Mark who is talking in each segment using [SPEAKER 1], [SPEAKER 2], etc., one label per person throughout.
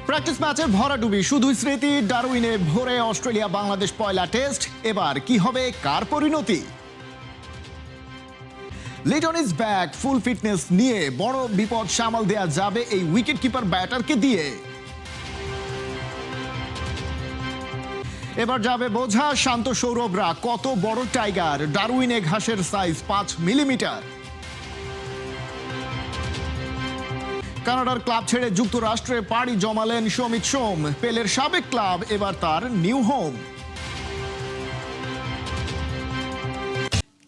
[SPEAKER 1] Practice ম্যাচের ভরাডুবি, শুধুই স্মৃতি। ডারউইনে ভোরে অস্ট্রেলিয়া বাংলাদেশ পয়লা টেস্ট। এবার কি হবে, কার পরিণতি? Liton is back. Full fitness নিয়ে বড় বিপদ সামাল দেয়া যাবে এই উইকেট কিপার ব্যাটারকে দিয়ে। এবার যাবে বোঝা শান্ত সৌরভরা। কত বড় টাইগার? ডারউইনে ঘাসের সাইজ 5 মিলিমিটার। কানাডার ক্লাব ছেড়ে যুক্তরাষ্ট্রে পাড়ি জমালেন সমিত সোম। পেলের সাবেক ক্লাব এবার তার নিউ হোম।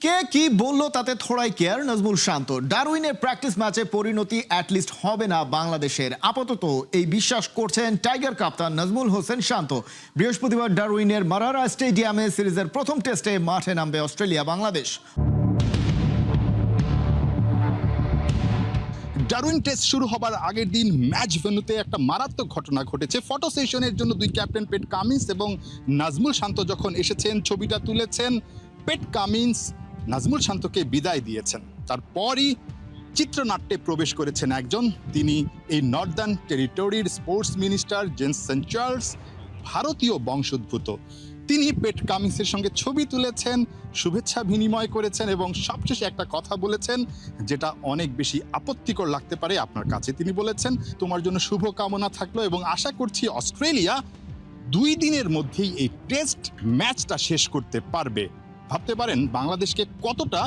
[SPEAKER 1] কে কি বললো তাতে থোড়াই কেয়ার নাজমুল শান্ত। ডারউইনের প্র্যাকটিস ম্যাচে পরিণতি অ্যাটলিস্ট হবে না বাংলাদেশের, আপাতত এই বিশ্বাস করছেন টাইগার কাপ্তান নাজমুল হোসেন শান্ত। বৃহস্পতিবার ডারউইনের মারারা স্টেডিয়ামে সিরিজের প্রথম টেস্টে মাঠে নামবে অস্ট্রেলিয়া বাংলাদেশ।
[SPEAKER 2] ডারউইন টেস্ট শুরু হবার আগের দিন ম্যাচ ভেন্যুতে একটা মারাত্মক ঘটনা ঘটেছে। ফটো সেশনের জন্য দুই ক্যাপ্টেন পেট কামিন্স এবং নাজমুল শান্ত যখন এসেছেন, ছবিটা তুলেছেন, পেট কামিন্স নাজমুল শান্তকে বিদায় দিয়েছেন। তারপরই চিত্রনাট্যে প্রবেশ করেছেন একজন, তিনি এই নর্দার্ন টেরিটরির sports minister James Saint Charles, ভারতীয় বংশোদ্ভূত। তিনি পেট কামিন্সের সঙ্গে ছবি তুলেছেন, শুভেচ্ছা বিনিময় করেছেন এবং সবশেষে একটা কথা বলেছেন যেটা অনেক বেশি আপত্তিকর লাগতে পারে আপনার কাছে। তিনি বলেছেন, তোমার জন্য শুভ কামনা থাকলো এবং আশা করছি অস্ট্রেলিয়া 2 দিনের মধ্যেই এই টেস্ট ম্যাচটা শেষ করতে পারবে। ভাবতে পারেন বাংলাদেশকে কতটা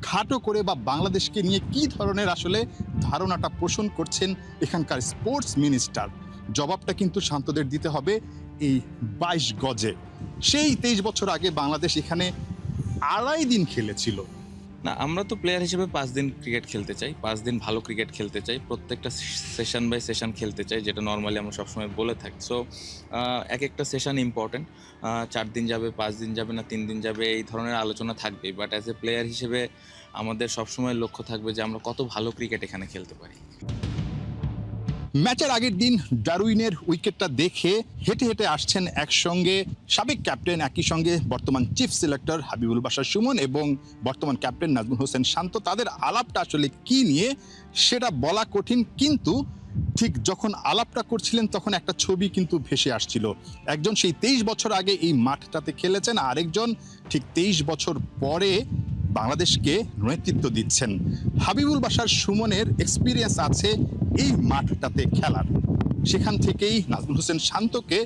[SPEAKER 2] খাটো করে বা বাংলাদেশকে নিয়ে কি ধরনের আসলে ধারণাটা পোষণ করছেন এখানকার স্পোর্টস মিনিস্টার। জবাবটা কিন্তু শান্তদের দিতে হবে এই 22 গজে। সেই 23 বছর আগে বাংলাদেশ এখানে 2.5 দিন খেলেছিল।
[SPEAKER 3] না, আমরা তো প্লেয়ার হিসেবে 5 দিন ক্রিকেট খেলতে চাই, 5 দিন ভালো ক্রিকেট খেলতে চাই, প্রত্যেকটা সেশন বাই সেশন খেলতে চাই, যেটা নর্মালি আমরা সবসময় বলে থাকি। সো এক একটা সেশন ইম্পর্টেন্ট। 4 দিন যাবে, 5 দিন যাবে না 3 দিন যাবে, এই ধরনের আলোচনা থাকবেই। বাট অ্যাজ এ প্লেয়ার হিসেবে আমাদের সবসময় লক্ষ্য থাকবে যে আমরা কত ভালো ক্রিকেট এখানে খেলতে পারি।
[SPEAKER 2] ম্যাচের আগের দিন ডারউইনের উইকেটটা দেখে হেঁটে হেঁটে আসছেন একসঙ্গে সাবেক ক্যাপ্টেন, একই সঙ্গে বর্তমান চিফ সিলেক্টর হাবিবুল বাশার সুমন এবং বর্তমান ক্যাপ্টেন নাজমুল হোসেন শান্ত। তাদের আলাপটা আসলে কি নিয়ে সেটা বলা কঠিন, কিন্তু ঠিক যখন আলাপটা করছিলেন তখন একটা ছবি কিন্তু ভেসে আসছিল। একজন সেই 23 বছর আগে এই মাঠটাতে খেলেছেন, আরেকজন ঠিক 23 বছর পরে বাংলাদেশকে নেতৃত্ব দিচ্ছেন। হাবিবুল বাশার সুমনের এক্সপিরিয়েন্স আছে এই মাঠটাতে খেলার, সেখান থেকেই নাজমুল হোসেন শান্তকে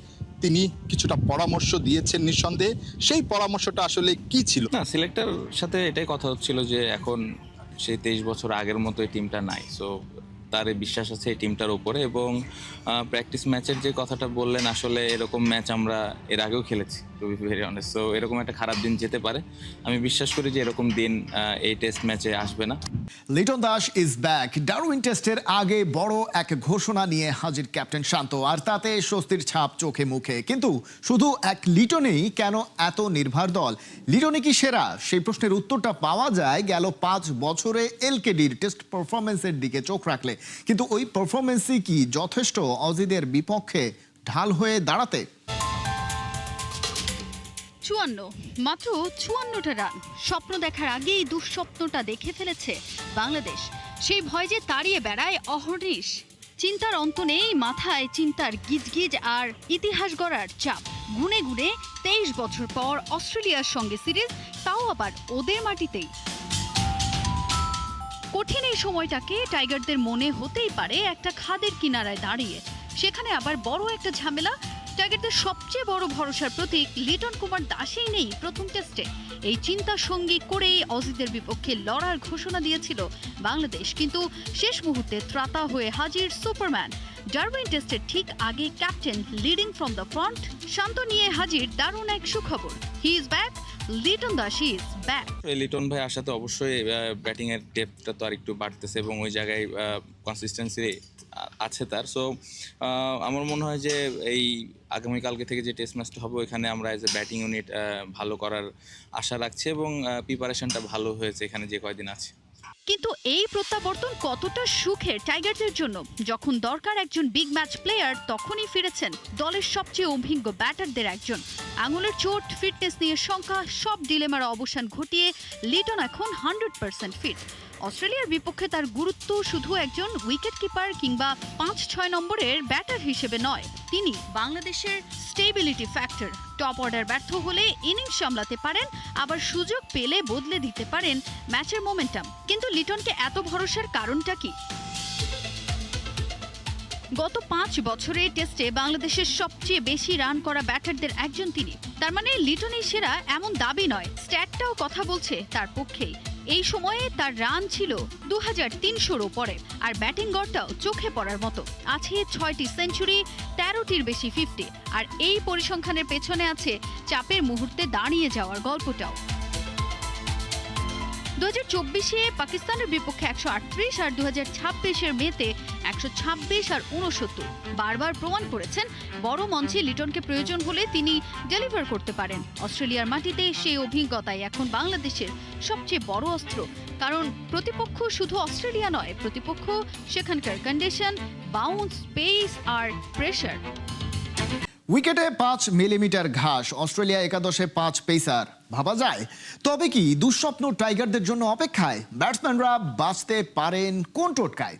[SPEAKER 2] তিনি কিছুটা পরামর্শ দিয়েছেন নিঃসন্দেহে। সেই পরামর্শটা আসলে কি ছিল?
[SPEAKER 3] না, সিলেক্টর সাথে এটাই কথা হচ্ছিল যে এখন সেই 23 বছর আগের মতো এই টিমটা নাই। সো তার বিশ্বাস আছে এই টিমটার উপরে। এবং প্র্যাকটিস ম্যাচের যে কথাটা বললেন, আসলে এরকম ম্যাচ আমরা এর আগেও খেলেছি, to be very honest. So এরকম একটা খারাপ দিন যেতে পারে, আমি বিশ্বাস করি যে এরকম দিন এই টেস্ট ম্যাচে আসবে না।
[SPEAKER 1] Liton Das is back. Darwin টেস্টের আগে বড় এক ঘোষণা নিয়ে হাজির ক্যাপ্টেন শান্ত, আর তাতে স্বস্তির ছাপ চোখে মুখে। কিন্তু শুধু এক লিটনেই কেন এত নির্ভর দল? লিটনে কি সেরা? সেই প্রশ্নের উত্তরটা পাওয়া যায় গেল 5 বছরে এলকেডির টেস্ট পারফরমেন্সের দিকে চোখ রাখলে। কিন্তু ওই পারফরমেন্সই কি যথেষ্ট অজিদের বিপক্ষে ঢাল হয়ে দাঁড়াতে?
[SPEAKER 4] 54, মাত্র 54টা রান। স্বপ্ন দেখার আগেই দুঃস্বপ্নটা দেখে ফেলেছে বাংলাদেশ। সেই ভয় যে তাড়িয়ে বেড়ায় অহর্নিশ। চিন্তার অন্ত নেই মাথায়, চিন্তার গিজগিজ আর ইতিহাস গড়ার চাপ। গুনে গুনে 23 বছর পর অস্ট্রেলিয়ার সঙ্গে সিরিজ, তাও আবার ওদের মাটিতেই। কঠিন এই সময়টাকে টাইগারদের মনে হতেই পারে একটা খাদের কিনারায় দাঁড়িয়ে। সেখানে আবার বড় একটা ঝামেলা। টাইগারদের সবচেয়ে বড় ভরসার প্রতীক লিটন কুমার দাসই নেই প্রথম টেস্টে। এই চিন্তা সঙ্গী করেই অজিদের বিপক্ষে লড়ার ঘোষণা দিয়েছিল বাংলাদেশ, কিন্তু শেষ মুহূর্তে ত্রাতা হয়ে হাজির সুপারম্যান। ডারউইন টেস্টের ঠিক আগে captain leading from the front Shanto নিয়ে হাজির দারুণ এক সুখবর। He is back, Liton Das is back.
[SPEAKER 3] Liton ভাই আসাতে অবশ্যই ব্যাটিংয়ের ডেপথটা তো আর একটু বাড়তেছে এবং ওই জায়গায় কনসিস্টেন্সি আছে তার। সো আমার মনে হয় যে এই আগামীকালকে থেকে যে টেস্ট ম্যাচটা হবে ওইখানে আমরা এজ এ ব্যাটিং ইউনিট ভালো করার আশা রাখছি এবং প্রিপারেশনটা ভালো হয়েছে এখানে যে কয়দিন আছে।
[SPEAKER 4] কিন্তু এই প্রত্যাবর্তন কতটা সুখের টাইগারদের জন্য? যখন দরকার একজন বিগ ম্যাচ প্লেয়ার, তখনই ফিরেছেন দলের সবচেয়ে অভিজ্ঞ ব্যাটারদের একজন। আঙুলের চোট, ফিটনেস নিয়ে শঙ্কা, সব ডিলেমার অবসান ঘটিয়ে লিটন এখন 100% ফিট। অস্ট্রেলিয়ার বিপক্ষে তার গুরুত্ব শুধু একজন উইকেট কিপার কিংবা 5-6 নম্বরের ব্যাটার হিসেবে নয়, তিনি বাংলাদেশের স্টেবিলিটি ফ্যাক্টর। টপ অর্ডার ব্যর্থ হলে ইনিংস সামলাতে পারেন, আবার সুযোগ পেলে বদলে দিতে পারেন ম্যাচের মোমেন্টাম। কিন্তু লিটনকে এত ভরসার কারণটা কি? গত 5 বছরে টেস্টে বাংলাদেশের সবচেয়ে বেশি রান করা ব্যাটারদের একজন তিনি। তার মানে লিটনই সেরা এমন দাবি নয়, স্ট্যাটটাও কথা বলছে তার পক্ষেই। এই সময়ে তার রান ছিল 2300-র ওপরে, আর ব্যাটিং গড়টাও চোখে পড়ার মতো। আছে 6টি সেঞ্চুরি, 13টির বেশি 50, আর এই পরিসংখ্যানের পেছনে আছে চাপের মুহূর্তে দাঁড়িয়ে যাওয়ার গল্পটাও। 2024-এ পাকিস্তানের বিপক্ষে 138 আর 2026-এর মেতে 126 আর 69 বারবার প্রমাণ করেছেন বড় মঞ্চে লিটনকে প্রয়োজন হলে তিনি ডেলিভার করতে পারেন। অস্ট্রেলিয়ার মাটিতে সেই অভিজ্ঞতাই এখন বাংলাদেশের সবচেয়ে বড় অস্ত্র, কারণ প্রতিপক্ষ শুধু অস্ট্রেলিয়া নয়, প্রতিপক্ষ সেখানকার কন্ডিশন, বাউন্স, পেস আর প্রেসার।
[SPEAKER 1] উইকেটে 5 মিলিমিটার ঘাস, অস্ট্রেলিয়া একাদশে 5 পেসার, ভাবা যায়? তবে কি দুঃস্বপ্ন টাইগারদের জন্য অপেক্ষায়? ব্যাটসম্যানরা বাঁচতে পারেন কোন টোটকায়?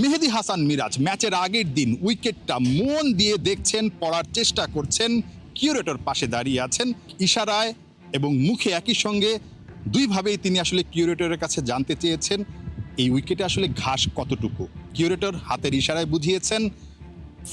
[SPEAKER 2] মেহেদী হাসান মিরাজ ম্যাচের আগের দিন উইকেটটা মন দিয়ে দেখছেন, পড়ার চেষ্টা করছেন। কিউরেটর পাশে দাঁড়িয়ে আছেন, ইশারায় এবং মুখে একই সঙ্গে দুইভাবেই তিনি আসলে কিউরেটরের কাছে জানতে চেয়েছেন এই উইকেটে আসলে ঘাস কতটুকু। কিউরেটর হাতের ইশারায় বুঝিয়েছেন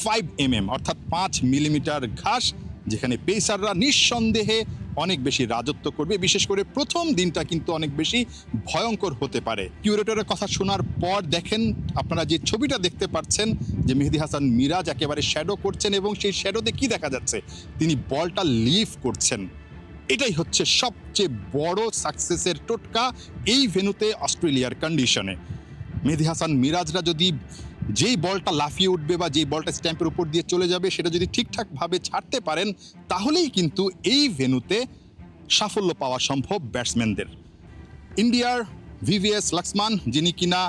[SPEAKER 2] 5 mm অর্থাৎ 5 মিলিমিটার ঘাস, যেখানে পেসাররা নিঃসন্দেহে অনেক বেশি রাজত্ব করবে। বিশেষ করে প্রথম দিনটা কিন্তু অনেক বেশি ভয়ঙ্কর হতে পারে। কিউরেটরের কথা শোনার পর দেখেন আপনারা যে ছবিটা দেখতে পাচ্ছেন যে মেহেদী হাসান মিরাজ একেবারে শ্যাডো করছেন, এবং সেই শ্যাডোতে কি দেখা যাচ্ছে, তিনি বলটা লিভ করছেন। এটাই হচ্ছে সবচেয়ে বড় সাকসেসের টোটকা এই ভেন্যুতে অস্ট্রেলিয়ার কন্ডিশনে। মেহেদী হাসান মিরাজরা যদি যেই বলটা লাফিয়ে উঠবে বা যেই বলটা স্ট্যাম্পের উপর দিয়ে চলে যাবে সেটা যদি ঠিকঠাকভাবে ছাড়তে পারেন, তাহলেই কিন্তু এই ভেন্যুতে সাফল্য পাওয়া সম্ভব ব্যাটসম্যানদের। ইন্ডিয়ার ভিভিএস লক্সমান, যিনি কিনা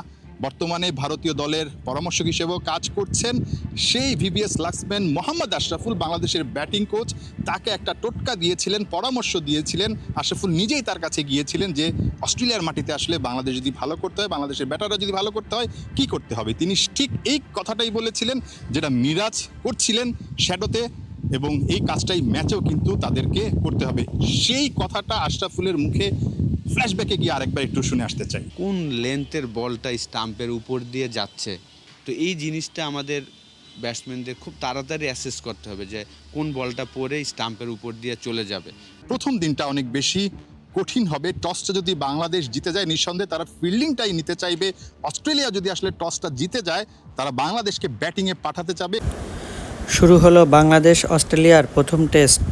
[SPEAKER 2] বর্তমানে ভারতীয় দলের পরামর্শক হিসেবেও কাজ করছেন, সেই ভিভিএস লক্সম্যান মোহাম্মদ আশরাফুল, বাংলাদেশের ব্যাটিং কোচ, তাকে একটা টোটকা দিয়েছিলেন, পরামর্শ দিয়েছিলেন। আশরাফুল নিজেই তার কাছে গিয়েছিলেন যে অস্ট্রেলিয়ার মাটিতে আসলে বাংলাদেশ যদি ভালো করতে হয়, বাংলাদেশের ব্যাটাররা যদি ভালো করতে হয়, কি করতে হবে। তিনি ঠিক এই কথাটাই বলেছিলেন যেটা মিরাজ করছিলেন শ্যাডোতে, এবং এই কাজটাই ম্যাচেও কিন্তু তাদেরকে করতে হবে। সেই কথাটা আশরাফুলের মুখে ফ্ল্যাশব্যাকে গিয়ে আরেকবার একটু শুনে আসতে চাই।
[SPEAKER 5] কোন লেন্থের বলটা স্টাম্পের উপর দিয়ে যাচ্ছে, তো এই জিনিসটা আমাদের ব্যাটসম্যানদের খুব তাড়াতাড়ি অ্যাসেস করতে হবে যে কোন বলটা পরে স্টাম্পের উপর দিয়ে চলে যাবে।
[SPEAKER 2] প্রথম দিনটা অনেক বেশি কঠিন হবে। টসটা যদি বাংলাদেশ জিতে যায়, নিঃসন্দেহে তারা ফিল্ডিংটাই নিতে চাইবে। অস্ট্রেলিয়া যদি আসলে টসটা জিতে যায়, তারা বাংলাদেশকে ব্যাটিংয়ে পাঠাতে চাবে।
[SPEAKER 6] শুরু হলো বাংলাদেশ অস্ট্রেলিয়ার প্রথম টেস্ট।